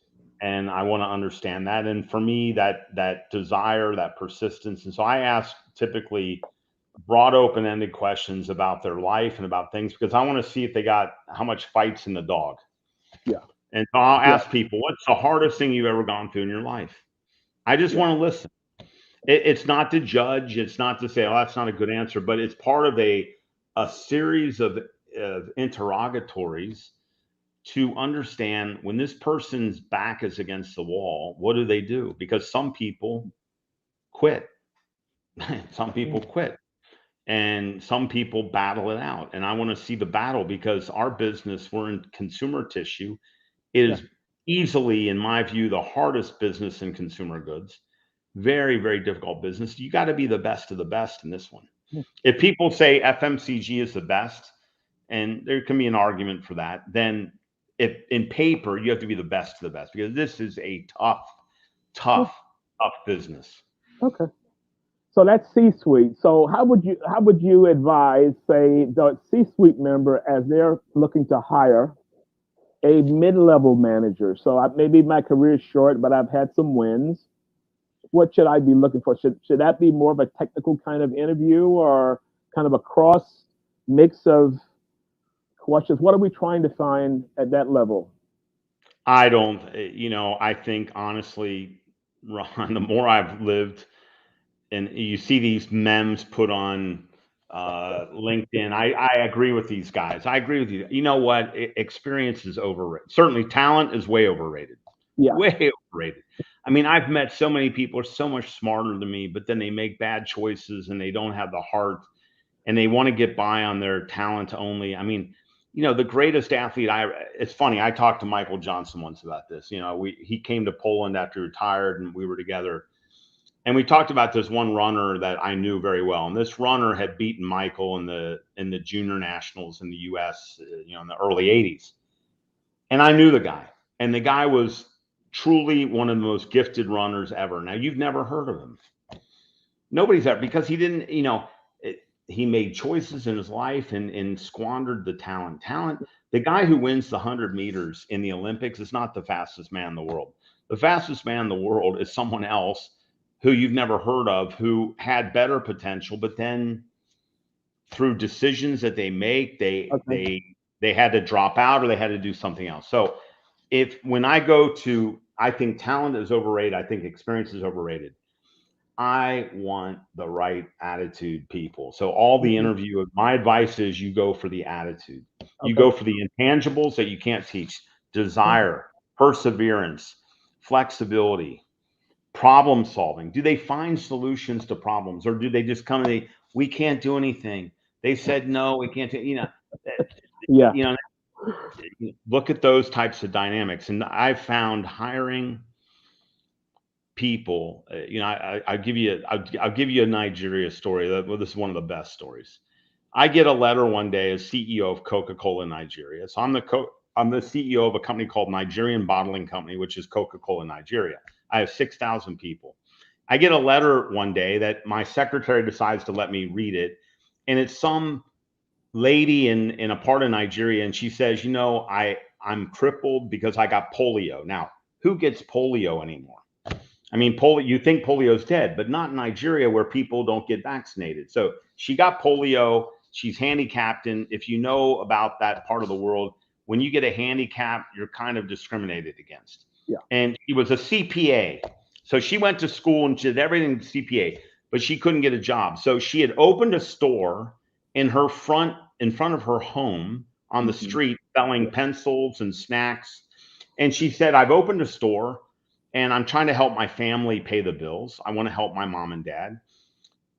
S4: And I want to understand that. And for me, that desire, that persistence. And so I ask typically broad, open-ended questions about their life and about things, because I want to see if they got how much fight's in the dog.
S3: Yeah.
S4: And so I'll
S3: Yeah.
S4: ask people, what's the hardest thing you've ever gone through in your life? I just
S3: Yeah.
S4: want to listen. It's not to judge. It's not to say, oh, that's not a good answer, but it's part of a series of interrogatories to understand when this person's back is against the wall, what do they do? Because some people quit. Some people quit. And some people battle it out. And I want to see the battle, because our business, we're in consumer tissue. It is easily, in my view, the hardest business in consumer goods. Very, very difficult business. You got to be the best of the best in this one. If people say FMCG is the best, and there can be an argument for that, then if in paper, you have to be the best of the best, because this is a tough business.
S3: Okay. So that's C-suite. So how would you advise, say, the C-suite member as they're looking to hire a mid-level manager? So maybe my career is short, but I've had some wins. What should I be looking for? Should that be more of a technical kind of interview, or kind of a cross mix of questions? What are we trying to find at that level?
S4: I don't, I think honestly, Ron, the more I've lived, and you see these memes put on LinkedIn, I agree with these guys. I agree with you. You know what? Experience is overrated. Certainly talent is way overrated.
S3: Yeah.
S4: Way overrated. I mean, I've met so many people who are so much smarter than me, but then they make bad choices and they don't have the heart, and they want to get by on their talent only. I mean, the greatest athlete it's funny. I talked to Michael Johnson once about this. He came to Poland after he retired, and we were together. And we talked about this one runner that I knew very well. And this runner had beaten Michael in the junior nationals in the US, in the early 80s. And I knew the guy. And the guy was truly one of the most gifted runners ever. Now, you've never heard of him. Nobody's ever, because he didn't, he made choices in his life and squandered the talent. The guy who wins the 100 meters in the Olympics is not the fastest man in the world. The fastest man in the world is someone else who you've never heard of, who had better potential, but then through decisions that they make, they had to drop out, or they had to do something else. So when I think talent is overrated, I think experience is overrated. I want the right attitude people. So all the interview, my advice is you go for the attitude. You go for the intangibles that you can't teach: desire, perseverance, flexibility, problem solving? Do they find solutions to problems, or do they just come and we can't do anything? They said no, we can't do,
S3: Yeah.
S4: Look at those types of dynamics. And I've found hiring people, I'll give you a Nigeria story. Well, this is one of the best stories. I get a letter one day as CEO of Coca-Cola Nigeria. So I'm the CEO of a company called Nigerian Bottling Company, which is Coca-Cola Nigeria. I have 6,000 people. I get a letter one day that my secretary decides to let me read it. And it's some lady in a part of Nigeria. And she says, I'm crippled because I got polio. Now, who gets polio anymore? I mean, you think polio's dead, but not in Nigeria, where people don't get vaccinated. So she got polio. She's handicapped. And if you know about that part of the world, when you get a handicap, you're kind of discriminated against.
S3: Yeah.
S4: And she was a CPA. So she went to school and she did everything CPA, but she couldn't get a job. So she had opened a store in front of her home on the street, selling pencils and snacks. And she said, I've opened a store and I'm trying to help my family pay the bills. I want to help my mom and dad.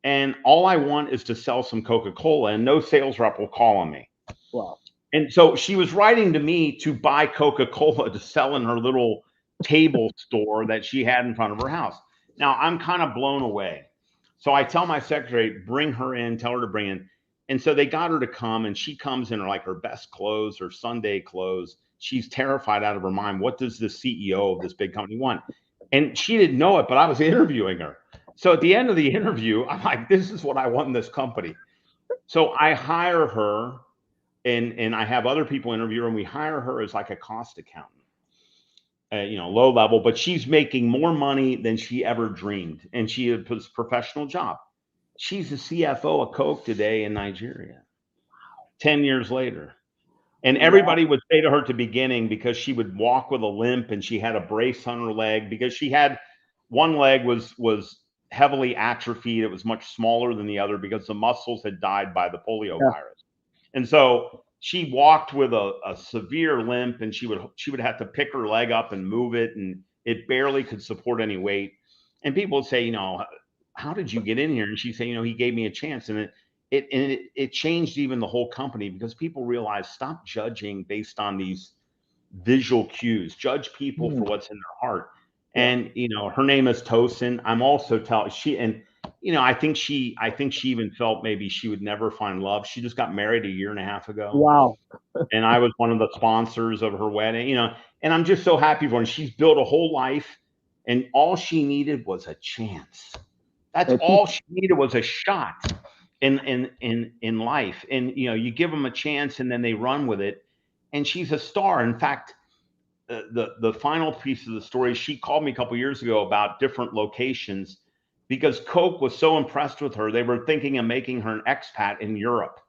S4: And all I want is to sell some Coca-Cola, and no sales rep will call on me.
S3: Wow.
S4: And so she was writing to me to buy Coca-Cola to sell in her little table store that she had in front of her house. Now I'm kind of blown away. So I tell my secretary, bring her in, tell her to bring in. And so they got her to come, and she comes in her best clothes, her Sunday clothes. She's terrified out of her mind. What does the CEO of this big company want? And she didn't know it, but I was interviewing her. So at the end of the interview, I'm like, this is what I want in this company. So I hire her, and I have other people interview her, and we hire her as like a cost accountant, low level, but she's making more money than she ever dreamed. And she had a professional job. She's the CFO of Coke today in Nigeria, 10 years later. And everybody would say to her at the beginning, because she would walk with a limp and she had a brace on her leg, because she had one leg was heavily atrophied. It was much smaller than the other because the muscles had died by the polio virus. And so she walked with a severe limp, and she would have to pick her leg up and move it, and it barely could support any weight. And people would say, how did you get in here? And she'd say, he gave me a chance. And it changed even the whole company, because people realized, stop judging based on these visual cues. Judge people for what's in their heart. And her name is Tosin. I'm also I think she even felt maybe she would never find love. She just got married a year and a half ago.
S3: Wow.
S4: And I was one of the sponsors of her wedding, and I'm just so happy for her. She's built a whole life, and all she needed was a chance. That's all she needed, was a shot in life. And you give them a chance, and then they run with it. And she's a star. In fact, the final piece of the story, she called me a couple of years ago about different locations, because Coke was so impressed with her, they were thinking of making her an expat in Europe.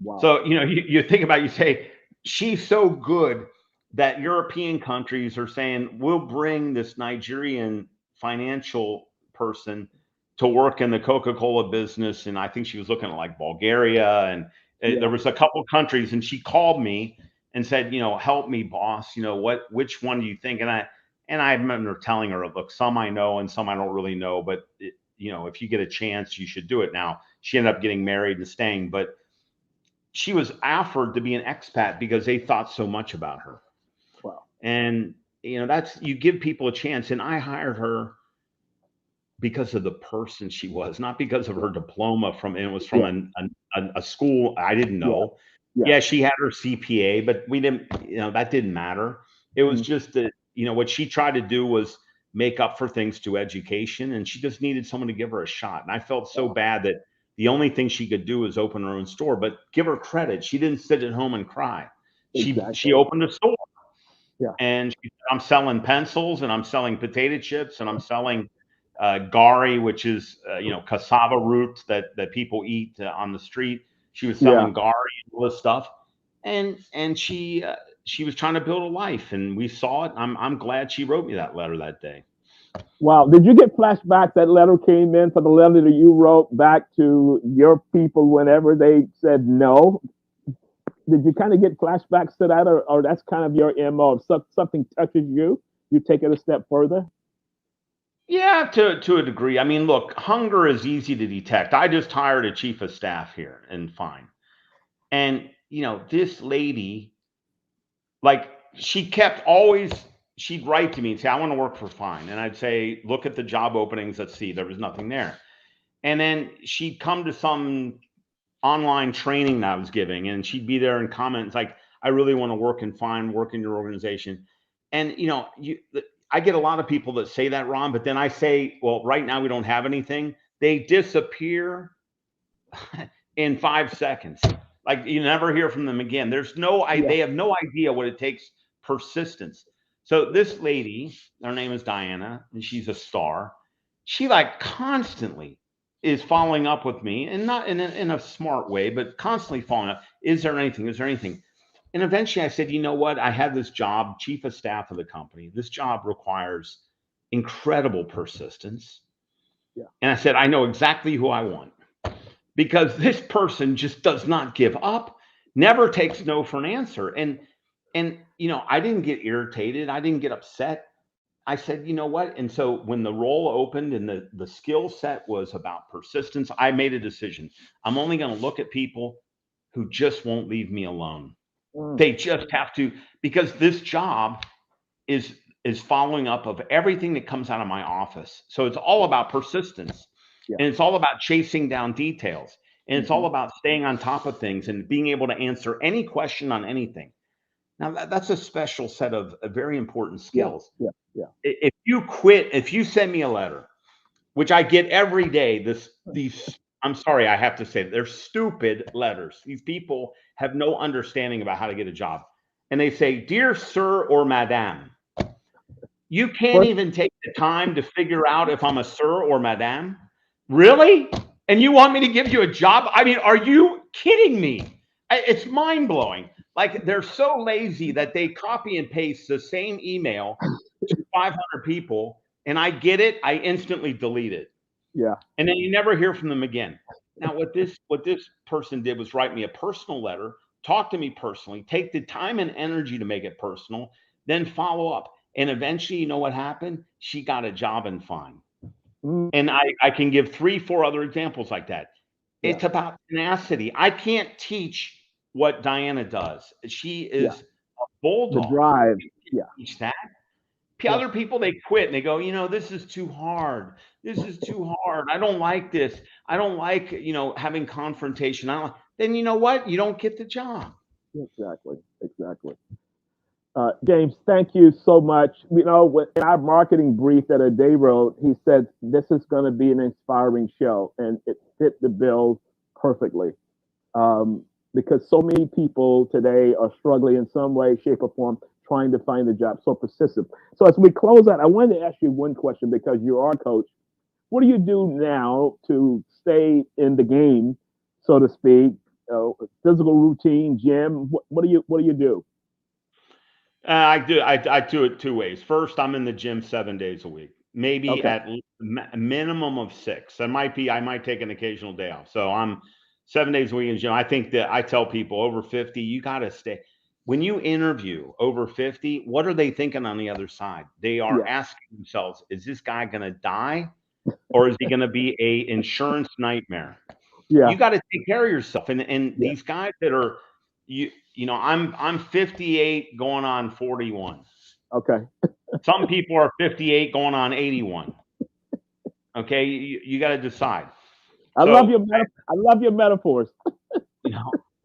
S3: Wow.
S4: So you think about, you say, she's so good that European countries are saying, we'll bring this Nigerian financial person to work in the Coca-Cola business. And I think she was looking at like Bulgaria, and there was a couple of countries, and she called me and said, help me, boss, which one do you think? And I remember telling her, look, some I know and some I don't really know, but if you get a chance, you should do it. Now, she ended up getting married and staying, but she was offered to be an expat because they thought so much about her.
S3: Wow. And
S4: you give people a chance. And I hired her because of the person she was, not because of her diploma it was from a school I didn't know. Yeah, she had her CPA, but we didn't, that didn't matter. It was just that, what she tried to do was make up for things to education, and she just needed someone to give her a shot. And I felt so bad that the only thing she could do was open her own store. But give her credit, she didn't sit at home and cry. She opened a store.
S3: Yeah.
S4: And she said, I'm selling pencils, and I'm selling potato chips, and I'm selling gari, which is cassava roots that people eat on the street. She was selling gari and all this stuff, and she was trying to build a life, and we saw it. I'm glad she wrote me that letter that day.
S3: Wow. Did you get flashbacks? That letter came in, for the letter that you wrote back to your people whenever they said no? Did you kind of get flashbacks to that, or that's kind of your MO? If something touches you, you take it a step further?
S4: Yeah, to a degree. I mean, look, hunger is easy to detect. I just hired a chief of staff here in Fine. And, this lady, like, she kept always, she'd write to me and say, I want to work for Fine. And I'd say, look at the job openings. Let's see. There was nothing there. And then she'd come to some online training that I was giving, and she'd be there and comment. It's like, I really want to work in Fine, work in your organization. And, I get a lot of people that say that, Ron, but then I say, well, right now we don't have anything. They disappear in 5 seconds. Like, you never hear from them again. They have no idea what it takes, persistence. So this lady, her name is Diana, and she's a star. She like constantly is following up with me, and not in a smart way, but constantly following up. Is there anything? Is there anything? And eventually I said, you know what? I have this job, chief of staff of the company. This job requires incredible persistence.
S3: Yeah.
S4: And I said, I know exactly who I want, because this person just does not give up, never takes no for an answer. And I didn't get irritated. I didn't get upset. I said, you know what? And so when the role opened and the skill set was about persistence, I made a decision. I'm only going to look at people who just won't leave me alone. They just have to, because this job is following up of everything that comes out of my office. So it's all about persistence.
S3: Yeah.
S4: And it's all about chasing down details. And it's all about staying on top of things and being able to answer any question on anything. Now, that's a special set of very important skills.
S3: Yeah.
S4: If you quit, if you send me a letter, which I get every day, these, I'm sorry, I have to say, they're stupid letters. These people have no understanding about how to get a job. And they say, dear sir or madame. You can't even take the time to figure out if I'm a sir or madame. Really? And you want me to give you a job? I mean, are you kidding me? It's mind blowing. Like, they're so lazy that they copy and paste the same email to 500 people, and I get it. I instantly delete it.
S3: Yeah.
S4: And then you never hear from them again. Now, what this person did was write me a personal letter, talk to me personally, take the time and energy to make it personal, then follow up. And eventually, you know what happened? She got a job in Fine. And I can give 3, 4 other examples like that.
S3: Yeah.
S4: It's about tenacity. I can't teach what Diana does. She is a bulldog.
S3: The drive. Yeah.
S4: Teach that. Other people, they quit and they go, this is too hard. This is too hard. I don't like this. I don't like, having confrontation. Then you know what? You don't get the job.
S3: Exactly. James, thank you so much. In our marketing brief that Ade wrote, he said this is going to be an inspiring show, and it fit the bill perfectly. Because so many people today are struggling in some way, shape, or form, trying to find a job, so persistent. So as we close out, I wanted to ask you one question, because you are a coach. What do you do now to stay in the game, so to speak? Physical routine, gym. What do you do?
S4: I do it 2 ways. First, I'm in the gym 7 days a week, maybe at minimum of 6. I might take an occasional day off. So I'm 7 days a week in the gym. I think that I tell people over 50, you got to stay. When you interview over 50, what are they thinking on the other side? They are asking themselves, is this guy going to die, or is he going to be a insurance nightmare?
S3: Yeah.
S4: You got to take care of yourself. And these guys that are, I'm 58 going on 41.
S3: Okay.
S4: Some people are 58 going on 81. Okay. You got to decide.
S3: I love your metaphors.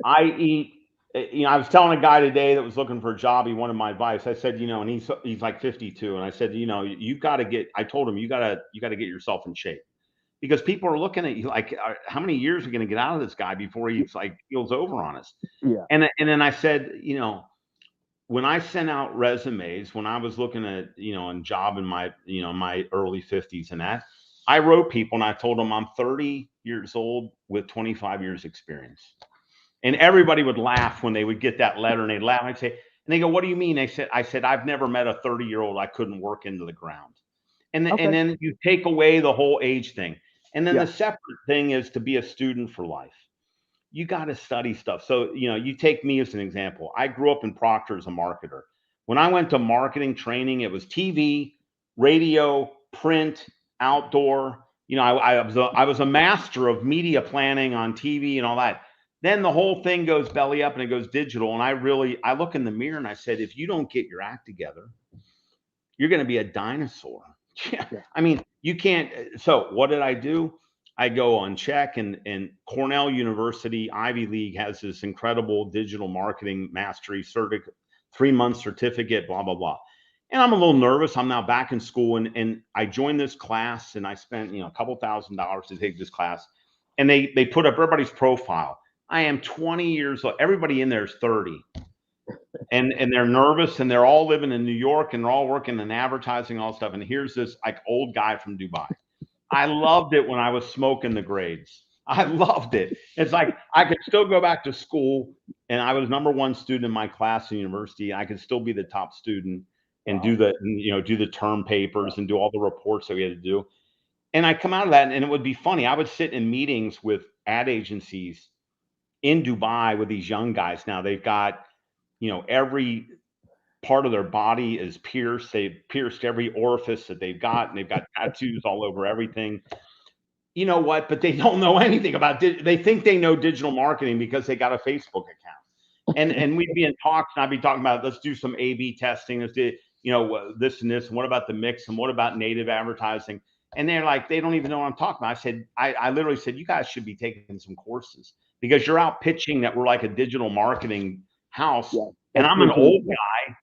S4: I eat, I was telling a guy today that was looking for a job. He wanted my advice. I said, and he's like 52. And I said, I told him, you got to get yourself in shape, because people are looking at you like, how many years are we going to get out of this guy before he's like feels over on us?
S3: Yeah.
S4: And then I said, when I sent out resumes, when I was looking at, a job in my, my early 50s and that, I wrote people and I told them I'm 30 years old with 25 years experience. And everybody would laugh when they would get that letter, and they'd laugh. I'd say, and they go, what do you mean? I said, I've never met a 30-year-old I couldn't work into the ground. And then you take away the whole age thing. And then the separate thing is to be a student for life. You got to study stuff. So, you take me as an example. I grew up in Proctor as a marketer. When I went to marketing training, it was TV, radio, print, outdoor. I was a master of media planning on TV and all that. Then the whole thing goes belly up and it goes digital. And I look in the mirror and I said, if you don't get your act together, you're going to be a dinosaur. Yeah. I mean, you can't. So what did I do? I go on check, and Cornell University, Ivy League, has this incredible digital marketing mastery 3-month certificate, blah, blah, blah. And I'm a little nervous. I'm now back in school, and I joined this class, and I spent, a couple $1,000s to take this class. And they put up everybody's profile. I am 20 years old. Everybody in there is 30. And they're nervous, and they're all living in New York, and they're all working in advertising, all stuff. And here's this like old guy from Dubai. I loved it when I was smoking the grades. I loved it. It's like I could still go back to school, and I was #1 student in my class in university. I could still be the top student and do the term papers and do all the reports that we had to do. And I come out of that, and it would be funny. I would sit in meetings with ad agencies in Dubai with these young guys. Now they've got, every part of their body is pierced. They've pierced every orifice that they've got, and they've got tattoos all over everything. You know what? But they don't know anything about it. They think they know digital marketing because they got a Facebook account. And we'd be in talks, and I'd be talking about, let's do some A/B testing. Let's do, this and this. And what about the mix? And what about native advertising? And they're like, they don't even know what I'm talking about. I said, I literally said, you guys should be taking some courses, because you're out pitching that we're like a digital marketing house. Yeah, and I'm an old guy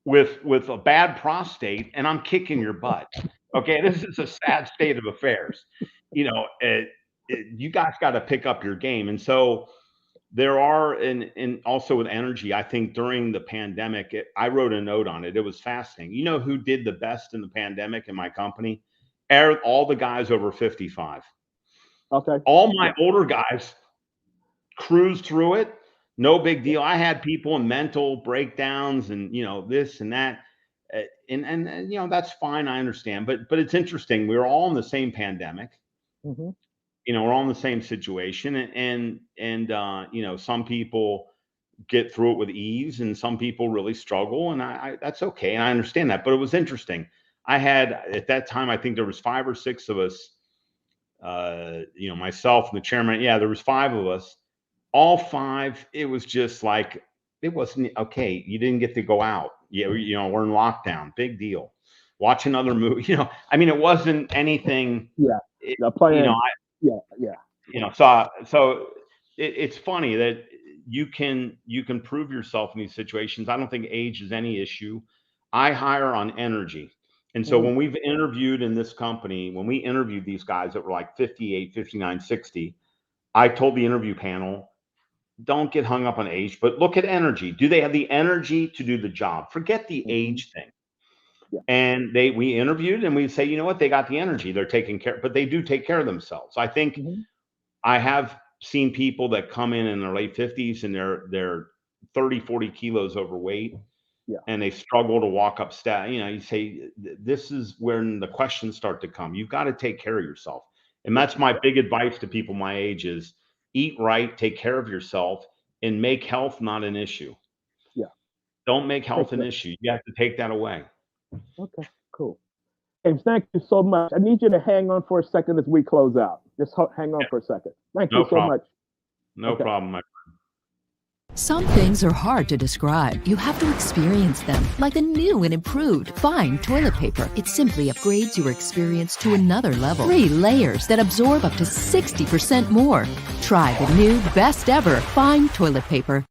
S4: with a bad prostate, and I'm kicking your butt. Okay, this is a sad state of affairs. You guys got to pick up your game. And so there are, and also with energy, I think during the pandemic, I wrote a note on it. It was fascinating. You know who did the best in the pandemic in my company? All the guys over 55.
S3: Okay.
S4: All my older guys cruised through it. No big deal. I had people in mental breakdowns and, this and that. And that's fine. I understand. But it's interesting. We were all in the same pandemic. Mm-hmm. We're all in the same situation. And some people get through it with ease, and some people really struggle. And I that's okay. And I understand that. But it was interesting. I had, at that time, I think there was 5 or 6 of us, myself and the chairman. Yeah, there was 5 of us. All 5, it was just like, it wasn't okay. You didn't get to go out. Yeah, we're in lockdown. Big deal. Watch another movie. It wasn't anything.
S3: Yeah.
S4: So it's funny that you can prove yourself in these situations. I don't think age is any issue. I hire on energy. And so when we've interviewed in this company, when we interviewed these guys that were like 58, 59, 60, I told the interview panel, don't get hung up on age, but look at energy. Do they have the energy to do the job? Forget the age thing. Yeah. And we interviewed, and we say, you know what? They got the energy. They're taking care, but they do take care of themselves. I think I have seen people that come in their late 50s, and they're 30, 40 kilos overweight. Yeah. And they struggle to walk up steps. You say, this is when the questions start to come. You've got to take care of yourself. And that's my big advice to people my age is eat right, take care of yourself, and make health not an issue.
S3: Yeah.
S4: Don't make health an issue. You have to take that away.
S3: Okay, cool. James, thank you so much. I need you to hang on for a second as we close out. Just hang on for a second. Thank you so much.
S4: No problem, my friend.
S2: Some things are hard to describe. You have to experience them, like the new and improved Fine toilet paper. It simply upgrades your experience to another level. 3 layers that absorb up to 60% more. Try the new best ever Fine toilet paper.